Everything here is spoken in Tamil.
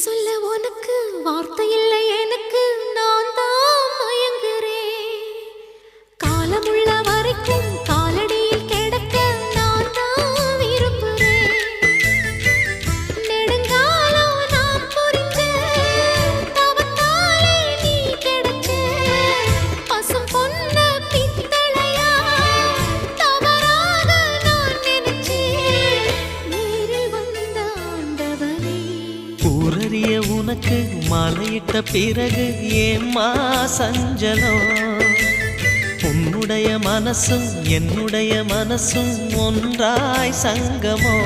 சொல்ல உனக்கு வார்த்தை இல்லை எனக்கு நான் தான் மயங்குறேன் காலமுள்ள வரைக்கும் காலடியில் கிடக்க நான் தான் விரும்புறேன் நெடுங்காலம் நான் புரிஞ்ச தவத்தாலே நீ கிடைச்ச பசும் பொன்ன பித்தளையா தவறாக நான் நினைச்சேன் நேரில் வந்த ஆண்டவனே ஊரறிய உனக்கு மாலையிட்ட பிறகு ஏம்மா சஞ்சலம் உன்னுடைய மனசும் என்னுடைய மனசும் ஒன்றாய் சங்கமோ